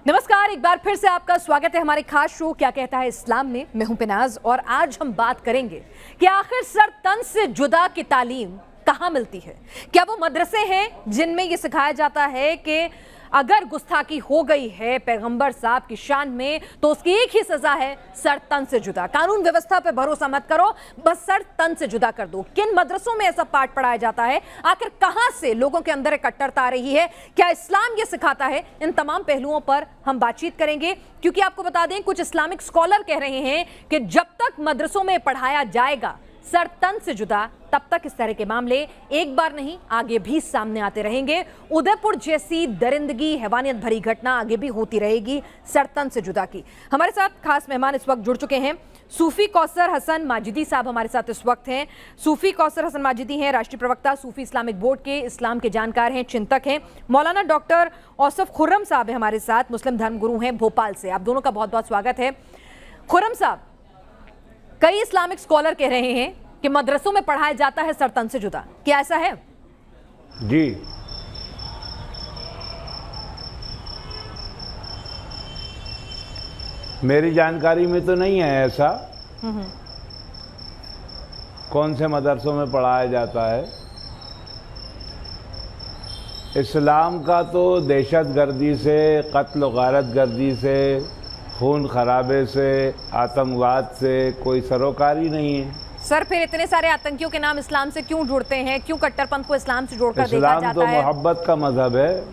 नमस्कार, एक बार फिर से आपका स्वागत है हमारे खास शो क्या कहता है इस्लाम में। मैं हूं पिनाज और आज हम बात करेंगे कि आखिर सर तन से जुदा की तालीम कहां मिलती है। क्या वो मदरसे हैं जिनमें ये सिखाया जाता है कि अगर गुस्ताखी हो गई है पैगंबर साहब की शान में तो उसकी एक ही सजा है, सर तन से जुदा। कानून व्यवस्था पे भरोसा मत करो, बस सर तन से जुदा कर दो। किन मदरसों में ऐसा पाठ पढ़ाया जाता है? आखिर कहां से लोगों के अंदर कट्टरता आ रही है? क्या इस्लाम ये सिखाता है? इन तमाम पहलुओं पर हम बातचीत करेंगे, क्योंकि आपको बता दें कुछ इस्लामिक स्कॉलर कह रहे हैं कि जब तक मदरसों में पढ़ाया जाएगा सर तन से जुदा, तब तक इस तरह के मामले एक बार नहीं आगे भी सामने आते रहेंगे। उदयपुर जैसी दरिंदगी, हैवानियत भरी घटना आगे भी होती रहेगी सर तन से जुदा की। हमारे साथ खास मेहमान इस वक्त जुड़ चुके हैं। सूफी कौसर हसन माजिदी साहब हमारे साथ इस वक्त हैं। सूफी कौसर हसन माजिदी हैं राष्ट्रीय प्रवक्ता सूफी इस्लामिक बोर्ड के, इस्लाम के जानकार हैं, चिंतक हैं। मौलाना डॉक्टर औसफ खुर्रम साहब हैं हमारे साथ, मुस्लिम धर्मगुरु हैं भोपाल से। आप दोनों का बहुत बहुत स्वागत है। खुर्रम साहब, कई इस्लामिक स्कॉलर कह रहे हैं कि मदरसों में पढ़ाया जाता है सर तन से जुदा, क्या ऐसा है? जी, मेरी जानकारी में तो नहीं है ऐसा। कौन से मदरसों में पढ़ाया जाता है? इस्लाम का तो दहशतगर्दी से, कत्ल गारत गर्दी से, खून खराबे से, आतंकवाद से कोई सरोकारी नहीं है। सर फिर इतने सारे आतंकियों के नाम इस्लाम से क्यों जुड़ते हैं? क्यों कट्टरपंथ को इस्लाम से जोड़कर देखा जाता है? इस्लाम तो मोहब्बत का मजहब है।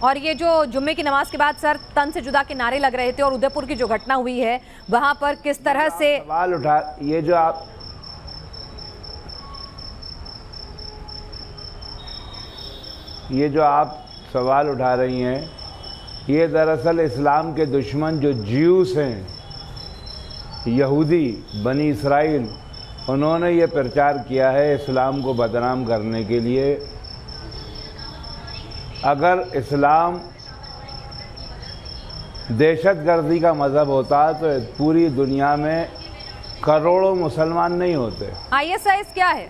और ये जो जुम्मे की नमाज के बाद सर तन से जुदा के नारे लग रहे थे और उदयपुर की जो घटना हुई है वहां पर किस तरह से सवाल उठा, ये जो आप सवाल उठा रही हैं, ये दरअसल इस्लाम के दुश्मन जो ज्यूस हैं, यहूदी, बनी इसराइल, उन्होंने ये प्रचार किया है इस्लाम को बदनाम करने के लिए। अगर इस्लाम दहशतगर्दी का मजहब होता तो पूरी दुनिया में करोड़ों मुसलमान नहीं होते। ISIS क्या है?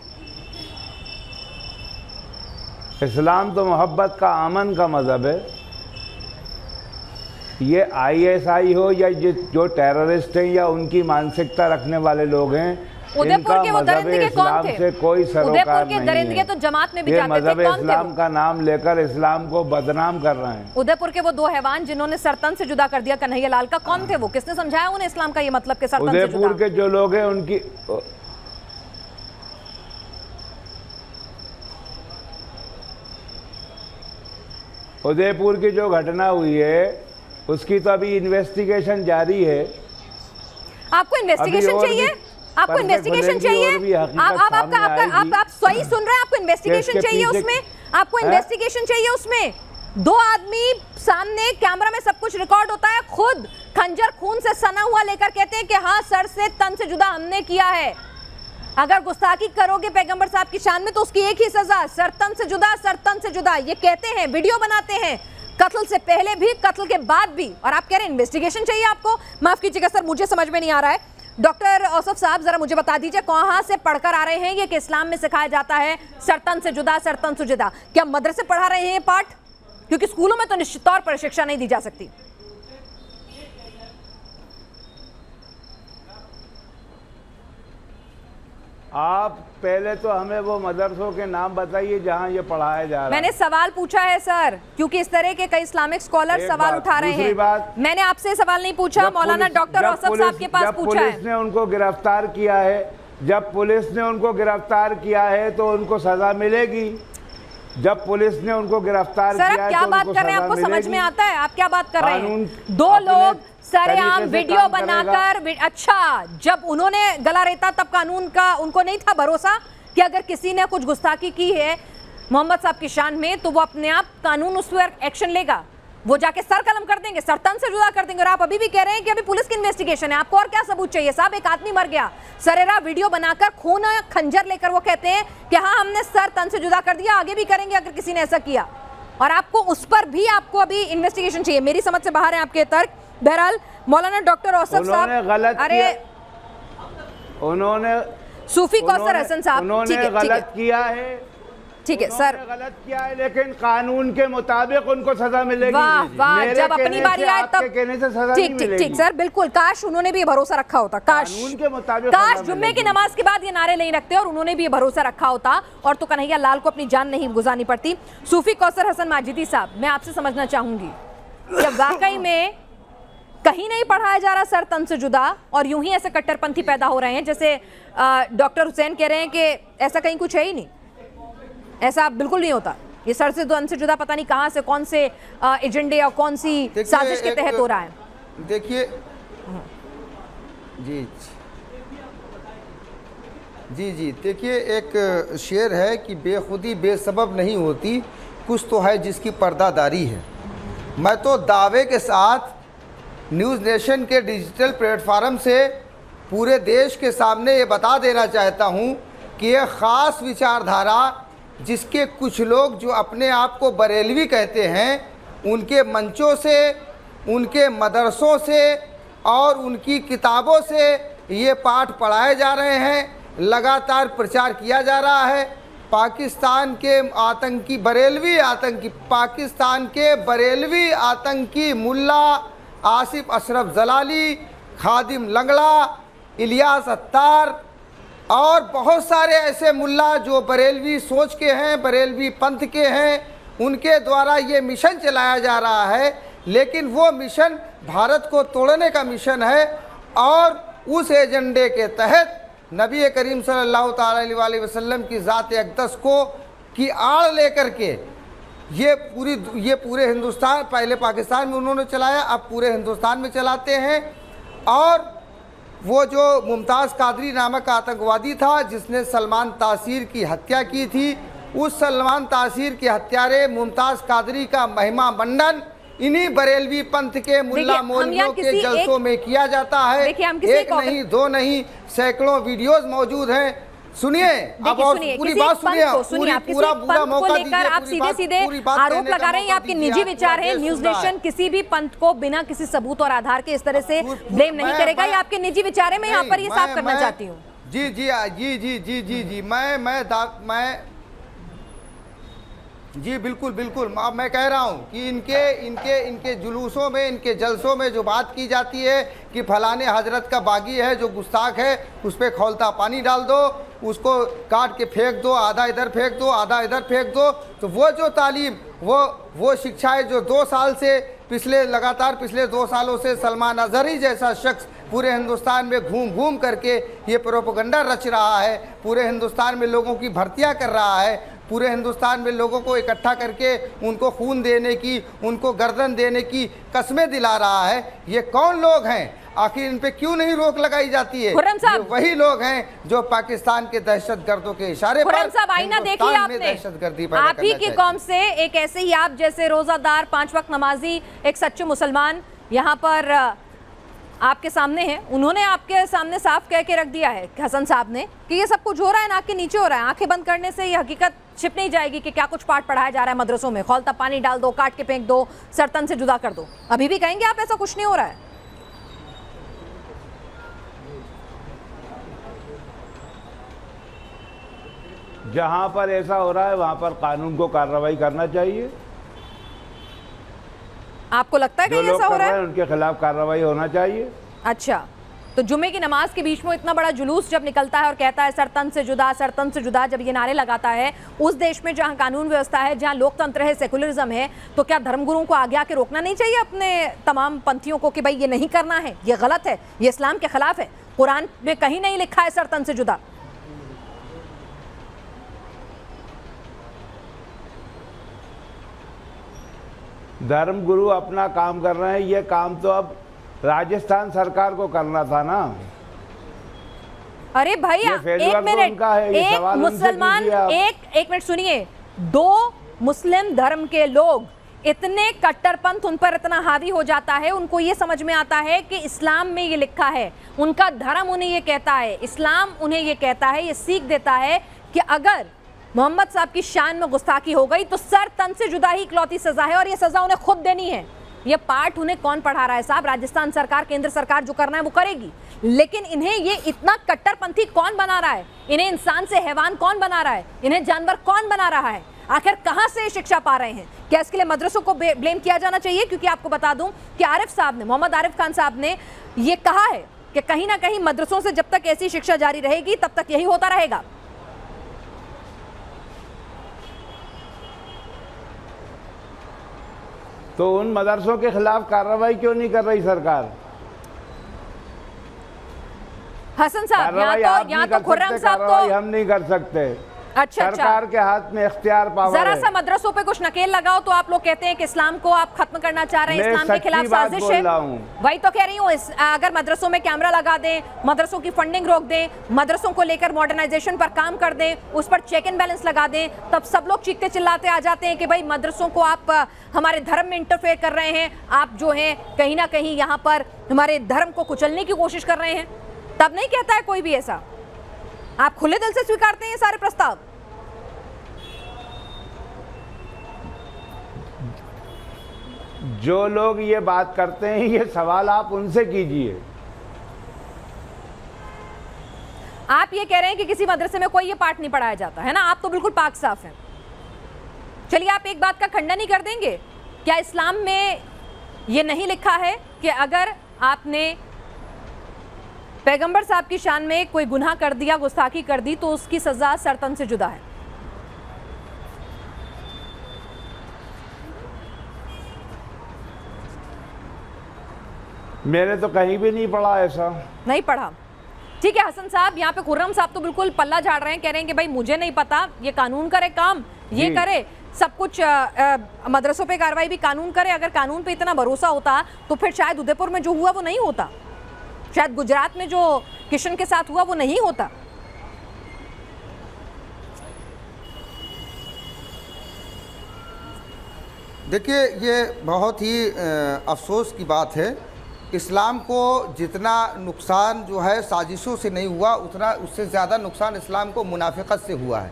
इस्लाम तो मोहब्बत का, अमन का मजहब है। ये ISI हो या जो टेररिस्ट हैं या उनकी मानसिकता रखने वाले लोग हैं, उदयपुर के वो दरिंदगे कौन थे? से कोई सरोकार उदयपुर के नहीं दरिंदगे है। तो जमात में भी ये जाते थे, मजहब कौन थे? इस्लाम का नाम लेकर इस्लाम को बदनाम कर रहे हैं। उदयपुर के वो दो हैवान जिन्होंने सरतन से जुदा कर दिया कन्हैया लाल का, कौन थे वो? किसने समझाया उन्हें इस्लाम का ये मतलब कि सरतन से जुदा? उदयपुर के जो लोग हैं उनकी उदयपुर की जो घटना हुई है उसकी तो अभी इन्वेस्टिगेशन जारी है। आपको इन्वेस्टिगेशन चाहिए? आपको इन्वेस्टिगेशन चाहिए? आप सही सुन रहे हैं? आपको इन्वेस्टिगेशन चाहिए उसमें? आपको इन्वेस्टिगेशन चाहिए उसमें? दो आदमी सामने, कैमरा में सब कुछ रिकॉर्ड होता है, खुद खंजर खून से सना हुआ लेकर कहते हैं कि हाँ सर से तन से जुदा हमने किया है। अगर गुस्ताखी करोगे पैगंबर साहब की शान में तो उसकी एक ही सजा, सर तन से जुदा, सर तन से जुदा। ये कहते हैं, वीडियो बनाते हैं, कत्ल से पहले भी, कत्ल के बाद भी, और आप कह रहे हैं इन्वेस्टिगेशन चाहिए आपको। माफ कीजिएगा सर, मुझे समझ में नहीं आ रहा है। डॉक्टर औसफ साहब, जरा मुझे बता दीजिए कहां से पढ़कर आ रहे हैं ये कि इस्लाम में सिखाया जाता है सरतन से जुदा, सरतन से जुदा? क्या मदरसे पढ़ा रहे हैं ये पाठ? क्योंकि स्कूलों में तो निश्चित तौर पर शिक्षा नहीं दी जा सकती। आप पहले तो हमें वो मदरसों के नाम बताइए जहां ये पढ़ाया जा रहा है। मैंने सवाल पूछा है सर, क्योंकि इस तरह के कई इस्लामिक स्कॉलर सवाल उठा रहे हैं। मैंने आपसे सवाल नहीं पूछा, मौलाना डॉक्टर औसफ साहब के पास पूछा है। पुलिस ने उनको गिरफ्तार किया है, जब पुलिस ने उनको गिरफ्तार किया है तो उनको सजा मिलेगी। जब पुलिस ने उनको गिरफ्तार किया है, क्या बात कर रहे हैं? आपको समझ में आता है? आप क्या बात कर रहे हैं? दो लोग सरेआम वीडियो बनाकर, अच्छा जब उन्होंने गला रेता तब कानून का उनको नहीं था भरोसा कि अगर किसी ने कुछ गुस्ताखी की है मोहम्मद साहब की शान में तो वो अपने आप कानून उस पर एक्शन लेगा, वो जाके सर कलम कर देंगे, सर तन से जुदा कर देंगे। और आप अभी भी कह रहे हैं कि अभी पुलिस की इन्वेस्टिगेशन है, आपको और क्या सबूत चाहिए? साहब एक आदमी मर गया, सरेरा वीडियो बनाकर, खून खंजर लेकर वो कहते हैं कि हाँ हमने सर तन से जुदा कर दिया, आगे भी करेंगे अगर किसी ने ऐसा किया। और आपको उस पर भी आपको अभी इन्वेस्टिगेशन चाहिए। मेरी समझ से बाहर है आपके तर्क। बहरहाल मौलाना डॉक्टर औसफ साहब, अरे उन्होंने सूफी कौसर हसन साहब, उन्होंने गलत किया है, ठीक है सर। उन्होंने गलत किया है लेकिन कानून के मुताबिक उनको सजा मिलेगी। वाह वाह, मेरे जब अपनी कहने बारी से, आए आपके तब कहने से सजा नहीं ठीक ठीक मिलेगी। ठीक सर, बिल्कुल। काश उन्होंने भी ये भरोसा रखा होता, काश कानून के मुताबिक काश सजा जुम्मे मिलेगी। की नमाज के बाद ये नारे नहीं रखते और उन्होंने भी ये भरोसा रखा होता और तो कन्हैया लाल को अपनी जान नहीं गुजारनी पड़ती। सूफी कौसर हसन माजिदी साहब, मैं आपसे समझना चाहूंगी कि वाकई में कहीं नहीं पढ़ाया जा रहा सर तन से जुदा और यूं ही ऐसे कट्टरपंथी पैदा हो रहे हैं, जैसे डॉक्टर हुसैन कह रहे हैं कि ऐसा कहीं कुछ है ही नहीं, ऐसा बिल्कुल नहीं होता। ये सर से तन से जुदा पता नहीं कहां से, कौन से एजेंडे या कौन सी साजिश के तहत हो रहा है। देखिए जी जी जी देखिए, एक शेर है कि बेखुदी बेसबब नहीं होती, कुछ तो है जिसकी पर्दादारी है। मैं तो दावे के साथ न्यूज़ नेशन के डिजिटल प्लेटफार्म से पूरे देश के सामने ये बता देना चाहता हूँ कि यह ख़ास विचारधारा जिसके कुछ लोग जो अपने आप को बरेलवी कहते हैं, उनके मंचों से, उनके मदरसों से और उनकी किताबों से ये पाठ पढ़ाए जा रहे हैं, लगातार प्रचार किया जा रहा है। पाकिस्तान के आतंकी बरेलवी आतंकी, पाकिस्तान के बरेलवी आतंकी मुल्ला आसिफ अशरफ जलाली, खादिम लंगड़ा, इलियास अत्तार और बहुत सारे ऐसे मुल्ला जो बरेलवी सोच के हैं, बरेलवी पंथ के हैं, उनके द्वारा ये मिशन चलाया जा रहा है। लेकिन वो मिशन भारत को तोड़ने का मिशन है और उस एजेंडे के तहत नबी करीम सल्लल्लाहु अलैहि वसल्लम की ज़ात अक़दस को की आड़ लेकर के ये पूरे हिंदुस्तान, पहले पाकिस्तान में उन्होंने चलाया, अब पूरे हिंदुस्तान में चलाते हैं। और वो जो मुमताज़ कादरी नामक आतंकवादी था जिसने सलमान तासीर की हत्या की थी, उस सलमान तासीर के हत्यारे मुमताज़ कादरी का महिमा मंडन इन्हीं बरेलवी पंथ के मुल्ला मौलवियों के जलसों में किया जाता है। एक नहीं, दो नहीं, सैकड़ों वीडियोस मौजूद हैं। सुनिए, अब और पूरी बात सुनिए, पूरा मौका लेकर आप सीधे सीधे आरोप लगा रहे हैं, आपके निजी विचार हैं। न्यूज़ नेशन किसी भी पंथ को बिना किसी सबूत और आधार के इस तरह से ब्लेम नहीं करेगा, ये आपके निजी विचार है। मैं यहाँ पर ये साफ करना चाहती हूँ। जी जी जी जी जी जी जी मैं जी बिल्कुल बिल्कुल, अब मैं कह रहा हूँ कि इनके जुलूसों में, इनके जलसों में जो बात की जाती है कि फलाने हजरत का बागी है जो गुस्ताख है, उस पर खौलता पानी डाल दो, उसको काट के फेंक दो, आधा इधर फेंक दो, आधा इधर फेंक दो, तो वो जो तालीम, वो शिक्षाएं जो 2 साल से लगातार पिछले 2 सालों से सलमान अजहरी जैसा शख्स पूरे हिंदुस्तान में घूम घूम करके ये प्रोपेगेंडा रच रहा है, पूरे हिंदुस्तान में लोगों की भर्तियां कर रहा है, पूरे हिंदुस्तान में लोगों को इकट्ठा करके उनको खून देने की, उनको गर्दन देने की कस्में दिला रहा है। ये कौन लोग हैं? आखिर इन पे क्यों नहीं रोक लगाई जाती है? ये वही लोग हैं जो पाकिस्तान के दहशतगर्दों के इशारे पर आईना देखिए आपने, दहशतगर्दी आप ही की कौम से एक ऐसे ही आप जैसे रोजादार, 5 वक्त नमाजी, एक सच्चे मुसलमान यहाँ पर आपके सामने हैं। उन्होंने आपके सामने साफ कह के रख दिया है हसन साहब ने कि ये सब कुछ हो रहा है, नाक के नीचे हो रहा है। आंखें बंद करने से ये हकीकत छिप नहीं जाएगी कि क्या कुछ पाठ पढ़ाया जा रहा है मदरसों में। खौलता पानी डाल दो, काट के फेंक दो, सरतन से जुदा कर दो। अभी भी कहेंगे आप ऐसा कुछ नहीं हो रहा है? जहां पर ऐसा हो रहा है वहां पर कानून को कार्रवाई करना चाहिए। आपको लगता है कि ऐसा हो रहा है? उनके खिलाफ कार्रवाई होना चाहिए। अच्छा, तो जुमे की नमाज के बीच में इतना बड़ा जुलूस जब निकलता है और कहता है सरतन से जुदा, सरतन से जुदा, जब ये नारे लगाता है उस देश में जहां कानून व्यवस्था है, जहां लोकतंत्र है, सेकुलरिज्म है, तो क्या धर्मगुरुओं को आगे आके रोकना नहीं चाहिए अपने तमाम पंथियों को कि भाई ये नहीं करना है, ये गलत है, ये इस्लाम के खिलाफ है? कुरान में कहीं नहीं लिखा है सरतन से जुदा। धर्मगुरु अपना काम कर रहे हैं, ये काम तो अब राजस्थान सरकार को करना था ना। अरे भैया एक मिनट, एक मुसलमान, एक मिनट सुनिए। 2 मुस्लिम धर्म के लोग इतने कट्टरपंथ उन पर इतना हावी हो जाता है, उनको ये समझ में आता है कि इस्लाम में ये लिखा है, उनका धर्म उन्हें ये कहता है, इस्लाम उन्हें ये कहता है, ये सीख देता है कि अगर मोहम्मद साहब की शान में गुस्ताखी हो गई तो सर तन से जुदा ही इकलौती सजा है और ये सजा उन्हें खुद देनी है। ये पाठ उन्हें कौन पढ़ा रहा है साहब? राजस्थान सरकार, केंद्र सरकार जो करना है वो करेगी, लेकिन इन्हें ये इतना कट्टरपंथी कौन बना रहा है? इन्हें इंसान से हैवान कौन बना रहा है? इन्हें जानवर कौन बना रहा है? आखिर कहां से शिक्षा पा रहे हैं? क्या इसके लिए मदरसों को ब्लेम किया जाना चाहिए? क्योंकि आपको बता दूं कि आरिफ साहब ने, मोहम्मद आरिफ खान साहब ने ये कहा है कि कहीं ना कहीं मदरसों से जब तक ऐसी शिक्षा जारी रहेगी तब तक यही होता रहेगा। तो उन मदरसों के खिलाफ कार्रवाई क्यों नहीं कर रही सरकार? हसन साहब, यहाँ तो खुर्रम साहब कार्रवाई हम नहीं कर सकते। अच्छा, सरकार के हाथ में इख्तियार पावर है। जरा सा मदरसों पे कुछ नकेल लगाओ तो आप लोग कहते हैं कि इस्लाम को आप खत्म करना चाह रहे हैं, इस्लाम के खिलाफ साजिश है। वही तो कह रही हूँ, अगर मदरसों में कैमरा लगा दें, मदरसों की फंडिंग रोक दें, मदरसों को लेकर मॉडर्नाइजेशन पर काम कर दें, उस पर चेक एंड बैलेंस लगा दें, तब सब लोग चीखते चिल्लाते आ जाते हैं कि भाई मदरसों को आप हमारे धर्म में इंटरफेयर कर रहे हैं, आप जो है कहीं ना कहीं यहाँ पर हमारे धर्म को कुचलने की कोशिश कर रहे हैं। तब नहीं कहता है कोई भी ऐसा, आप खुले दिल से स्वीकारते हैं सारे प्रस्ताव। जो लोग ये बात करते हैं, ये सवाल आप उनसे कीजिए। आप ये कह रहे हैं कि किसी मदरसे में कोई ये पाठ नहीं पढ़ाया जाता है ना? आप तो बिल्कुल पाक साफ हैं। चलिए, आप एक बात का खंडन नहीं कर देंगे? क्या इस्लाम में ये नहीं लिखा है कि अगर आपने पैगंबर साहब की शान में कोई गुनाह कर दिया, गुस्ताखी कर दी, तो उसकी सजा सरतन से जुदा है? मैंने तो कहीं भी नहीं पढ़ा ऐसा। नहीं पढ़ा? ठीक है हसन साहब, यहाँ पे खुर्रम साहब तो बिल्कुल पल्ला झाड़ रहे हैं, कह रहे हैं कि भाई मुझे नहीं पता, ये कानून करे काम, ये करे सब कुछ, मदरसों पे कार्रवाई भी कानून करे। अगर कानून पे इतना भरोसा होता तो फिर शायद उदयपुर में जो हुआ वो नहीं होता, शायद गुजरात में जो किशन के साथ हुआ वो नहीं होता। देखिए, ये बहुत ही अफसोस की बात है। इस्लाम को जितना नुकसान जो है साजिशों से नहीं हुआ, उतना उससे ज़्यादा नुकसान इस्लाम को मुनाफिकत से हुआ है।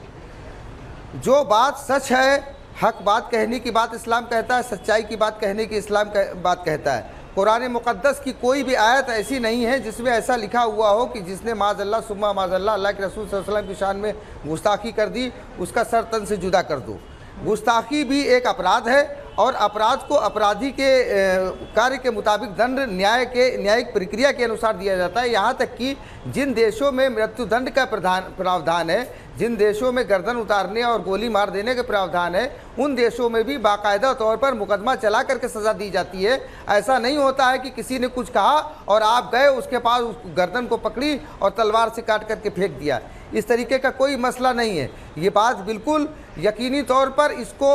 जो बात सच है, हक बात कहने की बात इस्लाम कहता है, सच्चाई की बात कहने की इस्लाम बात कहता है। कुरान मुक़द्दस की कोई भी आयत ऐसी नहीं है जिसमें ऐसा लिखा हुआ हो कि जिसने माज़अल्लाह सुम्मा माज़अल्लाह अल्लाह के रसूल सल्लल्लाहु अलैहि वसल्लम की शान में गुस्ताखी कर दी, उसका सर तन से जुदा कर दो। गुस्ताखी भी एक अपराध है और अपराध को अपराधी के कार्य के मुताबिक दंड न्यायिक प्रक्रिया के अनुसार दिया जाता है। यहाँ तक कि जिन देशों में मृत्युदंड का प्रावधान है, जिन देशों में गर्दन उतारने और गोली मार देने का प्रावधान है, उन देशों में भी बाकायदा तौर पर मुकदमा चला करके सज़ा दी जाती है। ऐसा नहीं होता है कि किसी ने कुछ कहा और आप गए उसके पास उस गर्दन को पकड़ी और तलवार से काट करके फेंक दिया। इस तरीके का कोई मसला नहीं है। ये बात बिल्कुल यकीनी तौर पर इसको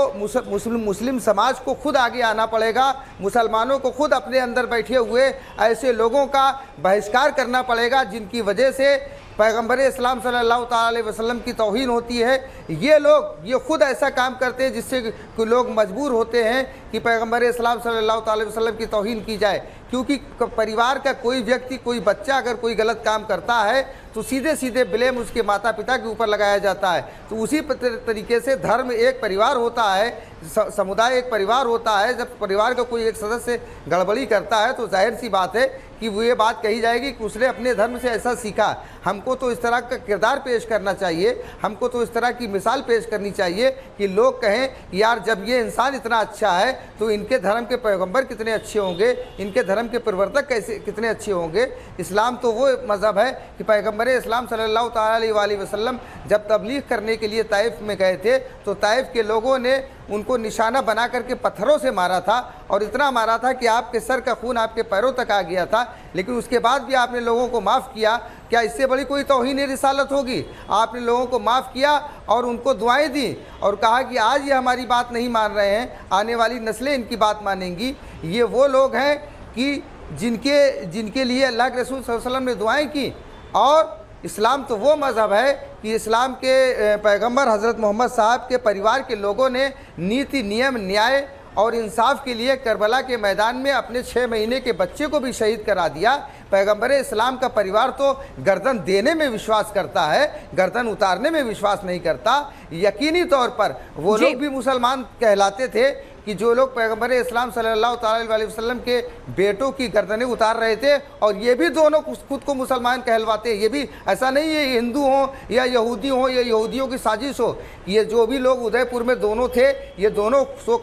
मुस्लिम समाज को खुद आगे आना पड़ेगा। मुसलमानों को खुद अपने अंदर बैठे हुए ऐसे लोगों का बहिष्कार करना पड़ेगा जिनकी वजह से पैगंबर इस्लाम सल्लल्लाहु अलैहि वसल्लम की तौहीन होती है। ये खुद ऐसा काम करते हैं जिससे लोग मजबूर होते हैं कि पैगंबर इस्लाम सल्लल्लाहु अलैहि वसल्लम की तौहीन की जाए। क्योंकि परिवार का कोई व्यक्ति, कोई बच्चा अगर कोई गलत काम करता है तो सीधे सीधे ब्लेम उसके माता पिता के ऊपर लगाया जाता है। तो उसी तरीके से धर्म एक परिवार होता है, समुदाय एक परिवार होता है। जब परिवार का कोई एक सदस्य गड़बड़ी करता है तो जाहिर सी बात है कि वो ये बात कही जाएगी कि उसने अपने धर्म से ऐसा सीखा। हमको तो इस तरह का किरदार पेश करना चाहिए, हमको तो इस तरह की मिसाल पेश करनी चाहिए कि लोग कहें यार जब ये इंसान इतना अच्छा है तो इनके धर्म के पैगंबर कितने अच्छे होंगे, इनके धर्म के प्रवर्तक कितने अच्छे होंगे। इस्लाम तो वो मज़हब है कि पैगंबर इस्लाम सल्लल्लाहु अलैहि वसल्लम जब तबलीग करने के लिए ताइफ में गए थे तो ताइफ के लोगों ने उनको निशाना बना करके पत्थरों से मारा था और इतना मारा था कि आपके सर का खून आपके पैरों तक आ गया था। लेकिन उसके बाद भी आपने लोगों को माफ़ किया। क्या इससे बड़ी कोई तौहीन रिसालत होगी? आपने लोगों को माफ़ किया और उनको दुआएं दी और कहा कि आज ये हमारी बात नहीं मान रहे हैं, आने वाली नस्लें इनकी बात मानेंगी। ये वो लोग हैं कि जिनके लिए अल्लाह के रसूल सल्लल्लाहु अलैहि वसल्लम ने दुआएं की। और इस्लाम तो वो मज़हब है कि इस्लाम के पैगंबर हज़रत मोहम्मद साहब के परिवार के लोगों ने नीति, नियम, न्याय और इंसाफ के लिए करबला के मैदान में अपने 6 महीने के बच्चे को भी शहीद करा दिया। पैगंबर इस्लाम का परिवार तो गर्दन देने में विश्वास करता है, गर्दन उतारने में विश्वास नहीं करता। यकीनी तौर पर वो लोग भी मुसलमान कहलाते थे कि जो लोग पैगंबर इस्लाम सल्लल्लाहु अलैहि वसल्लम के बेटों की गर्दनें उतार रहे थे, और ये भी दोनों खुद को मुसलमान कहलवाते हैं। ये भी ऐसा नहीं है हिंदू हो या यहूदी हो या यहूदियों की साजिश हो। ये जो भी लोग उदयपुर में दोनों थे, ये दोनों सो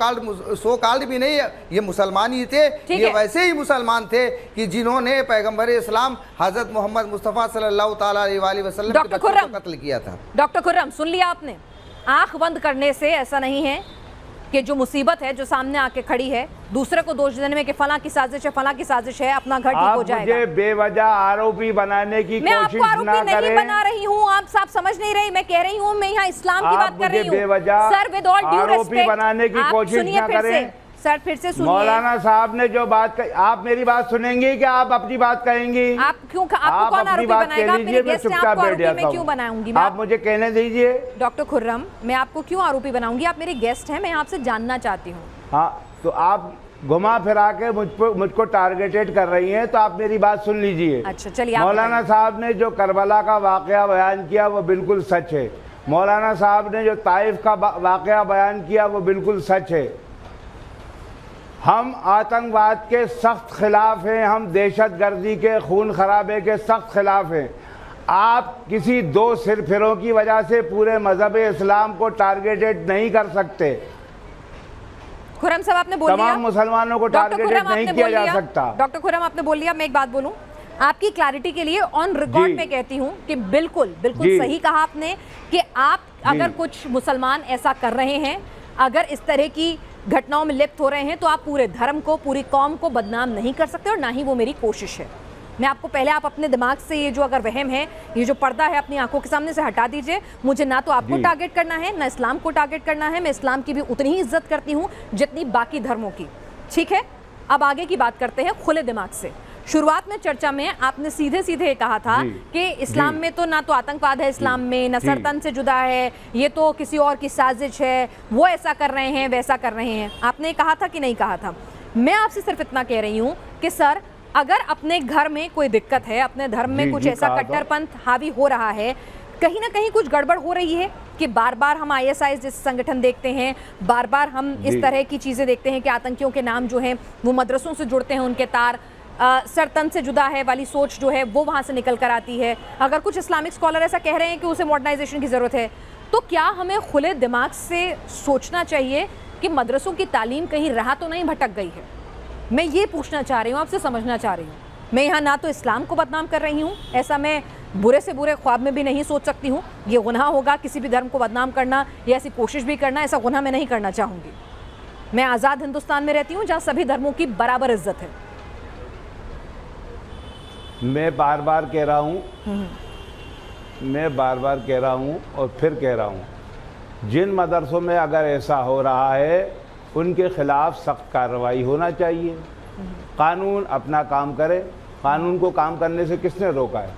काल्ड भी नहीं, ये मुसलमान ही थे। ये वैसे ही मुसलमान थे कि जिन्होंने पैगंबर इस्लाम हजरत मोहम्मद मुस्तफ़ा सल्लल्लाहु अलैहि वसल्लम के बच्चों को कत्ल किया था। डॉक्टर खुर्रम, सुन लिया आपने, आंख बंद करने से ऐसा नहीं है कि जो मुसीबत है जो सामने आके खड़ी है दूसरे को दोष देने में कि फला की साजिश है, फला की साजिश है, अपना घर ठीक हो जाएगा। मुझे बेवजह आरोपी बनाने की मैं कोशिश आपको ना आरोपी नहीं करें। बना रही हूँ, आप साफ समझ नहीं रही। मैं कह रही हूँ, मैं यहाँ इस्लाम की बात कर रही हूँ। बेवजह सर, विद ऑल ड्यू आरोपी रिस्पेक्ट, बनाने की कोशिश ना करें। सर फिर से सुनिए। मौलाना साहब ने जो बात कही, आप मेरी बात सुनेंगे कि आप अपनी बात कहेंगी? आप क्यों, आपको कौन आरोपी बनाएगा? आप मेरे गेस्ट हैं, आपको आरोपी मैं क्यों बनाऊंगी? आप मुझे कहने दीजिए। डॉक्टर खुर्रम, मैं आपको क्यों आरोपी बनाऊंगी? आप मेरे गेस्ट हैं, मैं आपसे जानना चाहती हूँ। हाँ, तो आप घुमा फिरा के मुझको टारगेटेड कर रही हैं, तो आप मेरी बात सुन लीजिए। अच्छा, चलिए। मौलाना साहब ने जो करबला का वाकया बयान किया वो बिल्कुल सच है। मौलाना साहब ने जो ताइफ का वाकया बयान किया वो बिल्कुल सच है। हम आतंकवाद के सख्त खिलाफ हैं, हम दहशतगर्दी के खून खराबे के सख्त खिलाफ हैं। आप किसी दो सिरफिरों की वजह से पूरे मजहब इस्लाम को टारगेटेड नहीं कर सकते। खुर्रम साहब, आपने बोल लिया तमाम मुसलमानों को टारगेटेड नहीं किया जा सकता। डॉक्टर खुर्रम, आपने बोल लिया। मैं एक बात बोलूं आपकी क्लैरिटी के लिए, ऑन रिकॉर्ड में कहती हूं कि बिल्कुल सही कहा आपने कि आप अगर कुछ मुसलमान ऐसा कर रहे हैं, अगर इस तरह की घटनाओं में लिप्त हो रहे हैं, तो आप पूरे धर्म को, पूरी कौम को बदनाम नहीं कर सकते, और ना ही वो मेरी कोशिश है। मैं आपको पहले, आप अपने दिमाग से ये जो अगर वहम है, ये जो पर्दा है अपनी आंखों के सामने से हटा दीजिए। मुझे ना तो आपको टारगेट करना है, ना इस्लाम को टारगेट करना है। मैं इस्लाम की भी उतनी ही इज्जत करती हूँ जितनी बाकी धर्मों की। ठीक है, अब आगे की बात करते हैं खुले दिमाग से। शुरुआत में चर्चा में आपने सीधे सीधे कहा था कि इस्लाम में तो ना तो आतंकवाद है, इस्लाम में न सरतन से जुदा है, ये तो किसी और की साजिश है, वो ऐसा कर रहे हैं, वैसा कर रहे हैं। आपने कहा था कि नहीं कहा था? मैं आपसे सिर्फ इतना कह रही हूँ कि सर, अगर अपने घर में कोई दिक्कत है, अपने धर्म में कुछ ऐसा कट्टरपंथ हावी हो रहा है, कहीं ना कहीं कुछ गड़बड़ हो रही है कि बार बार हम ISIS जैसे संगठन देखते हैं, बार बार हम इस तरह की चीज़ें देखते हैं कि आतंकियों के नाम जो हैं वो मदरसों से जुड़ते हैं, उनके तार सरतन से जुदा है वाली सोच जो है वो वहाँ से निकल कर आती है। अगर कुछ इस्लामिक स्कॉलर ऐसा कह रहे हैं कि उसे मॉडर्नाइजेशन की ज़रूरत है, तो क्या हमें खुले दिमाग से सोचना चाहिए कि मदरसों की तालीम कहीं राह तो नहीं भटक गई है? मैं ये पूछना चाह रही हूँ, आपसे समझना चाह रही हूँ। मैं यहाँ ना तो इस्लाम को बदनाम कर रही हूँ, ऐसा मैं बुरे से बुरे ख्वाब में भी नहीं सोच सकती हूँ। ये गुनाह होगा किसी भी धर्म को बदनाम करना या ऐसी कोशिश भी करना, ऐसा गुनाह मैं नहीं करना चाहूँगी। मैं आज़ाद हिंदुस्तान में रहती हूँ जहाँ सभी धर्मों की बराबर इज्जत है। मैं बार बार कह रहा हूँ और फिर कह रहा हूँ, जिन मदरसों में अगर ऐसा हो रहा है उनके खिलाफ सख्त कार्रवाई होना चाहिए। कानून अपना काम करे। कानून को काम करने से किसने रोका है?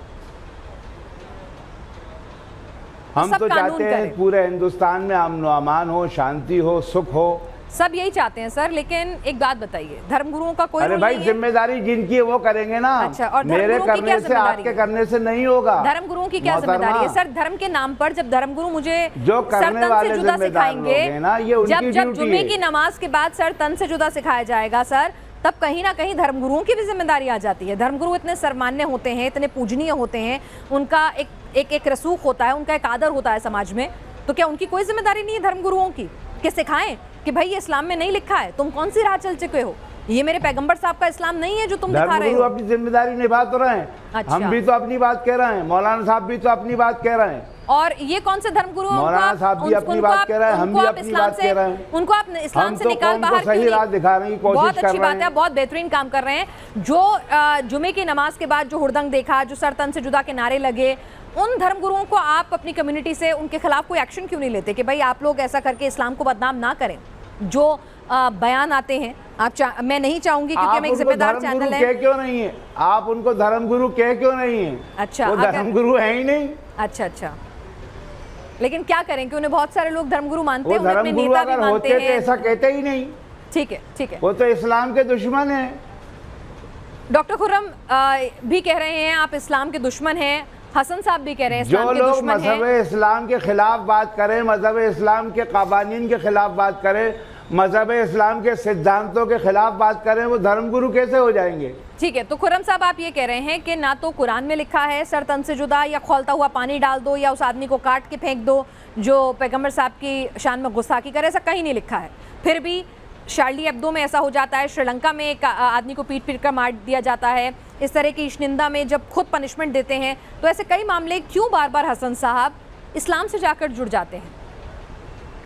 हम तो चाहते हैं पूरे हिंदुस्तान में अमन व अमान हो, शांति हो, सुख हो। सब यही चाहते हैं सर, लेकिन एक बात बताइए, धर्मगुरुओं का कोई अरे भाई, जिम्मेदारी जिनकी है वो करेंगे ना। अच्छा, और मेरे करने से, आपके करने से नहीं होगा। धर्मगुरुओं की क्या जिम्मेदारी है सर? धर्म के नाम पर जब धर्मगुरु मुझे जो करने वाले जुदा सिखाएंगे ना, ये उनकी जब जुमे की नमाज के बाद सर तन से जुदा सिखाया जाएगा सर, तब कहीं ना कहीं धर्मगुरुओं की भी जिम्मेदारी आ जाती है। धर्मगुरु इतने सर्वमान्य होते हैं, इतने पूजनीय होते हैं, उनका एक रसूख होता है, उनका एक आदर होता है समाज में। तो क्या उनकी कोई जिम्मेदारी नहीं है धर्मगुरुओं की कि सिखाएं कि भाई ये इस्लाम में नहीं लिखा है, तुम कौन सी राह चल चुके हो, ये मेरे पैगंबर साहब का इस्लाम नहीं है जो तुम दिखा रहे हो? अपनी जिम्मेदारी निभा तो रहे हैं। अच्छा। हम भी तो अपनी बात कह रहे हैं, मौलाना साहब भी तो अपनी बात कह रहे हैं। और ये कौन से धर्मगुरु? मौलाना साहब भी अपनी बात कह रहे हैं, हम भी अपनी बात कह रहे हैं। उनको आप इस्लाम से निकाल बाहर सही राह दिखाने की कोशिश कर रहे हैं। बहुत अच्छी बात है, बहुत बेहतरीन काम कर रहे हैं। जो जुमे की नमाज के बाद जो हुड़दंग देखा, जो सरतन से जुदा के नारे लगे, उन धर्मगुरुओं को आप अपनी कम्युनिटी से उनके खिलाफ कोई एक्शन क्यों नहीं लेते कि भाई आप लोग ऐसा करके इस्लाम को बदनाम ना करें? जो बयान आते हैं मैं नहीं चाहूंगी, क्योंकि हम एक जिम्मेदार चैनल है। क्यों नहीं है आप उनको धर्मगुरु क्यों नहीं है? अच्छा, वो धर्मगुरु है ही नहीं। अच्छा, लेकिन क्या करें कि उन्हें बहुत सारे लोग धर्मगुरु मानते हैं, उन्हें नेता भी मानते हैं। ऐसा कहते ही नहीं। ठीक है, वो तो इस्लाम के दुश्मन है। डॉक्टर खुर्रम भी कह रहे हैं आप इस्लाम के दुश्मन हैं, हसन साहब भी कह रहे हैं जो लोग मजहब इस्लाम के खिलाफ बात करें, मजहब इस्लाम के कानून के खिलाफ बात करें, मजहब इस्लाम के सिद्धांतों के खिलाफ बात करें, वो धर्मगुरु कैसे हो जाएंगे? ठीक है, तो खुर्रम साहब आप ये कह रहे हैं कि ना तो कुरान में लिखा है सर तन से जुदा, या खौलता हुआ पानी डाल दो, या उस आदमी को काट के फेंक दो जो पैगंबर साहब की शान में गुस्ताखी करे, ऐसा कहीं नहीं लिखा है। फिर भी शार्ली एब्दो में ऐसा हो जाता है, श्रीलंका में एक आदमी को पीट पीट कर मार दिया जाता है, इस तरह की इश्निंदा में जब खुद पनिशमेंट देते हैं, तो ऐसे कई मामले क्यों बार बार हसन साहब इस्लाम से जाकर जुड़ जाते हैं?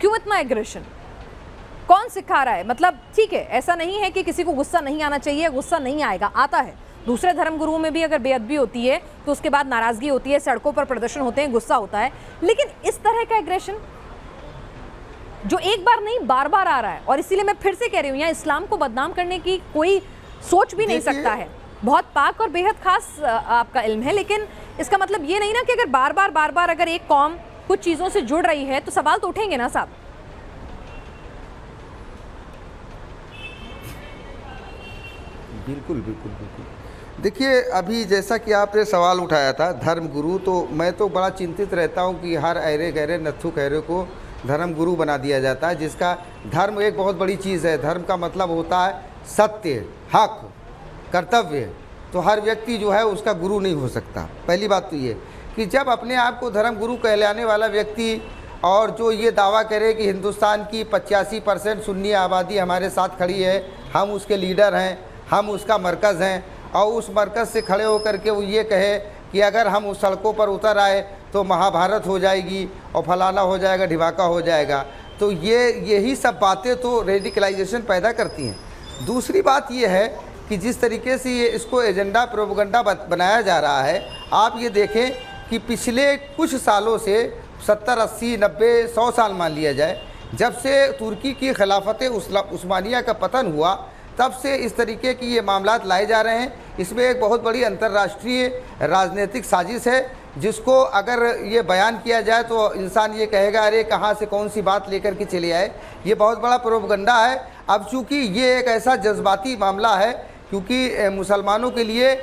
क्यों इतना एग्रेशन? कौन सिखा रहा है? मतलब ठीक है, ऐसा नहीं है कि किसी को गुस्सा नहीं आना चाहिए, गुस्सा नहीं आएगा, आता है। दूसरे धर्म गुरुओं में भी अगर बेअदबी होती है तो उसके बाद नाराजगी होती है, सड़कों पर प्रदर्शन होते हैं, गुस्सा होता है, लेकिन इस तरह का एग्रेशन जो एक बार नहीं बार बार आ रहा है, और इसीलिए मैं फिर से कह रही हूँ, यहाँ इस्लाम को बदनाम करने की कोई सोच भी नहीं सकता है। बहुत पाक और बेहद खास आपका इल्म है, लेकिन इसका मतलब ये नहीं ना कि अगर बार बार अगर एक कौम कुछ चीज़ों से जुड़ रही है तो सवाल तो उठेंगे ना साहब। बिल्कुल बिल्कुल बिल्कुल। देखिए, अभी जैसा कि आपने सवाल उठाया था धर्म गुरु, तो मैं तो बड़ा चिंतित रहता हूं कि हर ऐरे गहरे नत्थु खैरे को धर्म गुरु बना दिया जाता है, जिसका धर्म एक बहुत बड़ी चीज़ है। धर्म का मतलब होता है सत्य, हक, कर्तव्य। तो हर व्यक्ति जो है उसका गुरु नहीं हो सकता। पहली बात तो ये कि जब अपने आप को धर्म गुरु कहलाने वाला व्यक्ति और जो ये दावा करे कि हिंदुस्तान की 85% सुन्नी आबादी हमारे साथ खड़ी है, हम उसके लीडर हैं, हम उसका मरकज़ हैं, और उस मरकज़ से खड़े होकर के वो ये कहे कि अगर हम उस सड़कों पर उतर आए तो महाभारत हो जाएगी और फलाना हो जाएगा, ढिबाका हो जाएगा, तो यही सब बातें तो रेडिकलाइजेशन पैदा करती हैं। दूसरी बात ये है कि जिस तरीके से ये इसको एजेंडा प्रोपेगेंडा बनाया जा रहा है, आप ये देखें कि पिछले कुछ सालों से 70, 80, 90, 100 साल मान लिया जाए, जब से तुर्की की खिलाफत उस्मानिया का पतन हुआ, तब से इस तरीके की ये मामलात लाए जा रहे हैं। इसमें एक बहुत बड़ी अंतर्राष्ट्रीय राजनीतिक साजिश है, जिसको अगर ये बयान किया जाए तो इंसान ये कहेगा अरे कहाँ से कौन सी बात लेकर के चले आए। ये बहुत बड़ा प्रोपेगेंडा है। अब चूँकि ये एक ऐसा जज्बाती मामला है, क्योंकि मुसलमानों के लिए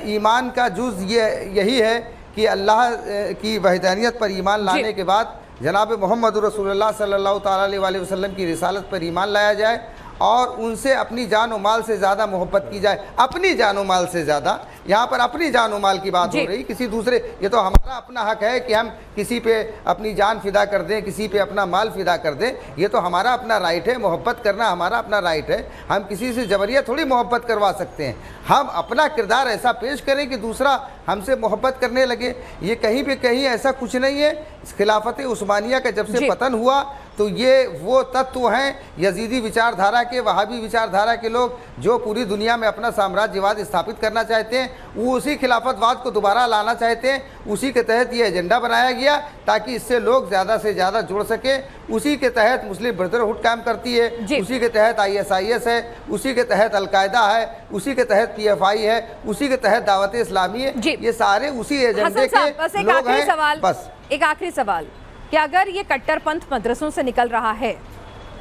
ईमान का जुज़ यही है कि अल्लाह की वहदानियत पर ईमान लाने के बाद जनाब मोहम्मद रसूलुल्लाह सल्लल्लाहु ताला अलैहि वसल्लम की रिसालत पर ईमान लाया जाए और उनसे अपनी जान और माल से ज़्यादा मोहब्बत की जाए। अपनी जान और माल से ज़्यादा, यहाँ पर अपनी जान और माल की बात हो रही, किसी दूसरे, ये तो हमारा अपना हक है कि हम किसी पे अपनी जान फिदा कर दें, किसी पे अपना माल फिदा कर दें, ये तो हमारा अपना राइट है। मोहब्बत करना हमारा अपना राइट है। हम किसी से जबरिया थोड़ी मोहब्बत करवा सकते हैं। हम अपना किरदार ऐसा पेश करें कि दूसरा हमसे मोहब्बत करने लगे। ये कहीं पे कहीं ऐसा कुछ नहीं है। खिलाफत उस्मानिया का जब से पतन हुआ तो ये वो तत्व हैं यजीदी विचारधारा के, वहाबी विचारधारा के लोग जो पूरी दुनिया में अपना साम्राज्यवाद स्थापित करना चाहते हैं, वो उसी खिलाफतवाद को दोबारा लाना चाहते हैं। उसी के तहत ये एजेंडा बनाया गया ताकि इससे लोग ज़्यादा से ज़्यादा जुड़ सके। उसी के तहत मुस्लिम ब्रदरहुड काम करती है, उसी के तहत ISIS है, उसी के तहत अलकायदा है, उसी के तहत PFI है, उसी के तहत दावत इस्लामी है। ये सारे उसी एजेंडे के लोग हैं। बस एक आखिरी सवाल, कि अगर ये कट्टरपंथ मदरसों से निकल रहा है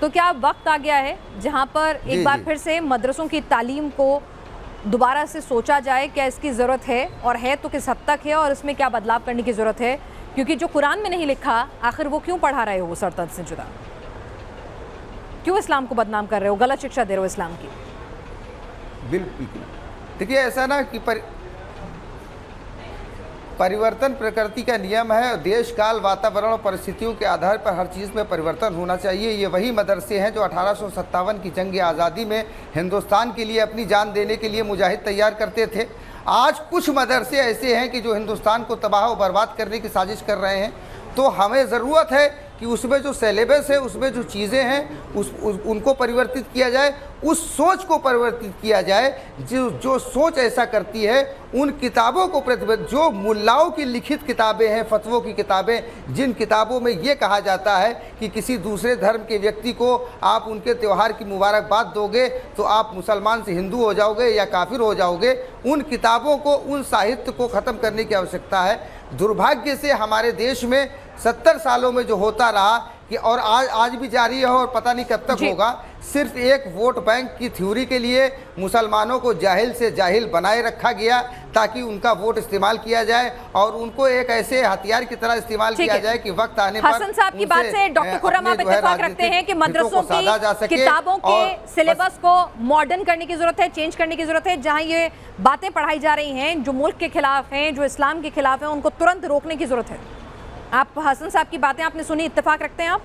तो क्या वक्त आ गया है जहां पर एक बार फिर से मदरसों की तालीम को दोबारा से सोचा जाए? क्या इसकी ज़रूरत है, और है तो किस हद तक है, और इसमें क्या बदलाव करने की ज़रूरत है? क्योंकि जो कुरान में नहीं लिखा, आखिर वो क्यों पढ़ा रहे हो? वो सरतन से जुदा क्यों इस्लाम को बदनाम कर रहे हो, गलत शिक्षा दे रहे हो इस्लाम की? बिल्कुल। देखिए, ऐसा ना कि परिवर्तन प्रकृति का नियम है। देश काल वातावरण और परिस्थितियों के आधार पर हर चीज़ में परिवर्तन होना चाहिए। ये वही मदरसे हैं जो 1857 की जंग आज़ादी में हिंदुस्तान के लिए अपनी जान देने के लिए मुजाहिद तैयार करते थे। आज कुछ मदरसे ऐसे हैं कि जो हिंदुस्तान को तबाह और बर्बाद करने की साजिश कर रहे हैं। तो हमें ज़रूरत है कि उसमें जो सिलेबस है, उसमें जो चीज़ें हैं, उनको परिवर्तित किया जाए, उस सोच को परिवर्तित किया जाए जो सोच ऐसा करती है। उन किताबों को जो मुल्लाओं की लिखित किताबें हैं, फतवों की किताबें, जिन किताबों में ये कहा जाता है कि किसी दूसरे धर्म के व्यक्ति को आप उनके त्यौहार की मुबारकबाद दोगे तो आप मुसलमान से हिंदू हो जाओगे या काफिर हो जाओगे, उन किताबों को, उन साहित्य को ख़त्म करने की आवश्यकता है। दुर्भाग्य से हमारे देश में 70 सालों में जो होता रहा कि और आज भी जारी है और पता नहीं कब तक होगा, सिर्फ एक वोट बैंक की थ्योरी के लिए मुसलमानों को जाहिल से जाहिल बनाए रखा गया ताकि उनका वोट इस्तेमाल किया जाए और उनको एक ऐसे हथियार की तरह इस्तेमाल किया जाए कि वक्त आने पर हसन साहब की बात से डॉक्टर खुर्रम आप इत्तेफाक रखते हैं कि मदरसों की किताबों के सिलेबस को मॉडर्न करने की जरूरत है, चेंज करने की जरूरत है। जहां ये बातें पढ़ाई जा रही हैं जो मुल्क के खिलाफ हैं, जो इस्लाम के खिलाफ हैं, उनको तुरंत रोकने की जरूरत है। आप हसन साहब की बातें आपने सुनी, इत्तेफाक रखते हैं आप?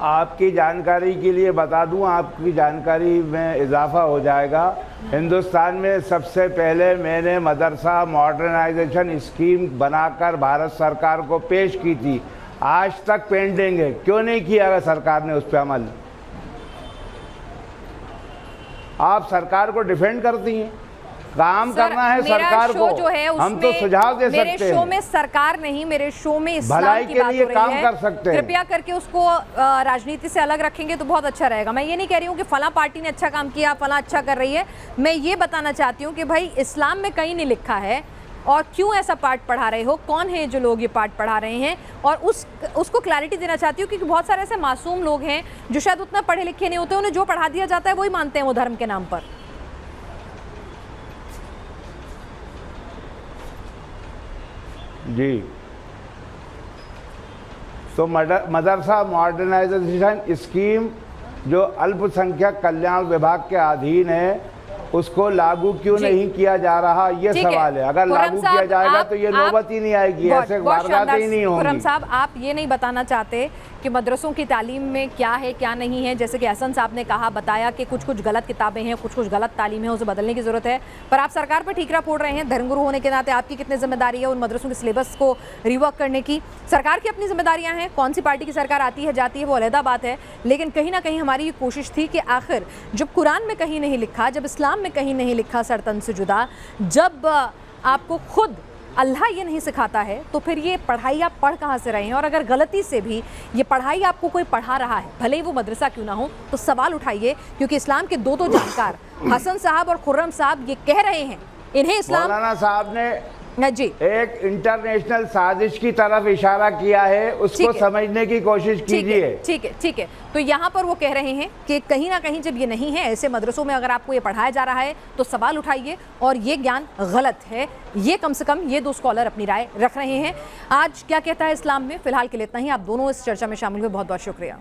आपकी जानकारी के लिए बता दूं, आपकी जानकारी में इजाफा हो जाएगा। हिंदुस्तान में सबसे पहले मैंने मदरसा मॉडर्नाइजेशन स्कीम बनाकर भारत सरकार को पेश की थी, आज तक पेंडिंग है। क्यों नहीं किया सरकार ने उस पर अमल? आप सरकार को डिफेंड करती हैं, काम करना है सरकार को, जो है हम तो सुझाव दे सकते हैं। मेरे शो में सरकार नहीं, मेरे शो में इस्लाम भलाई की के बात लिए हो रही काम है। कर सकते हैं। कृपया करके उसको राजनीति से अलग रखेंगे तो बहुत अच्छा रहेगा। मैं ये नहीं कह रही हूँ कि फला पार्टी ने अच्छा काम किया, फला अच्छा कर रही है। मैं ये बताना चाहती हूँ कि भाई इस्लाम में कहीं नहीं लिखा है और क्यों ऐसा पाठ पढ़ा रहे हो, कौन है जो लोग ये पाठ पढ़ा रहे हैं, और उसको क्लैरिटी देना चाहती हूँ क्योंकि बहुत सारे ऐसे मासूम लोग हैं जो शायद उतना पढ़े लिखे नहीं होते, उन्हें जो पढ़ा दिया जाता है वही मानते हैं वो धर्म के नाम पर। जी, तो मदरसा मॉडर्नाइजेशन स्कीम जो अल्पसंख्यक कल्याण विभाग के अधीन है उसको लागू क्यों नहीं किया जा रहा, ये सवाल है। अगर लागू किया जाएगा तो ये नौबत ही नहीं आएगी, ऐसे वारदातें ही नहीं होंगी। खुर्रम साहब, आप ये नहीं बताना चाहते कि मदरसों की तालीम में क्या है क्या नहीं है? जैसे कि हसन साहब ने कहा, बताया कि कुछ कुछ गलत किताबें हैं, कुछ कुछ गलत तालीम है, उसे बदलने की जरूरत है। पर आप सरकार पर ठीकरा फोड़ रहे हैं। धर्मगुरु होने के नाते आपकी कितनी जिम्मेदारी है उन मदरसों के सिलेबस को रिवर्क करने की? सरकार की अपनी जिम्मेदारियां हैं, कौन सी पार्टी की सरकार आती है जाती है वो अलहदा बात है, लेकिन कहीं ना कहीं हमारी ये कोशिश थी कि आखिर जब कुरान में कहीं नहीं लिखा, जब इस्लाम में कहीं नहीं लिखा सरतन से जुदा, जब आपको खुद अल्लाह ये नहीं सिखाता है तो फिर ये पढ़ाई आप पढ़ कहाँ से रहे हैं? और अगर गलती से भी ये पढ़ाई आपको कोई पढ़ा रहा है, भले ही वो मदरसा क्यों ना हो, तो सवाल उठाइए, क्योंकि इस्लाम के दो जानकार हसन साहब और खुर्रम साहब ये कह रहे हैं, इन्हें इस्लाम मौलाना साहब ने जी एक इंटरनेशनल साजिश की तरफ इशारा किया है, उसको समझने की कोशिश कीजिए। ठीक है। तो यहाँ पर वो कह रहे हैं कि कहीं ना कहीं जब ये नहीं है, ऐसे मदरसों में अगर आपको ये पढ़ाया जा रहा है तो सवाल उठाइए और ये ज्ञान गलत है। ये कम से कम ये दो स्कॉलर अपनी राय रख रहे हैं। आज क्या कहता है इस्लाम में, फिलहाल के लिए इतना ही। आप दोनों इस चर्चा में शामिल हुए, बहुत बहुत शुक्रिया।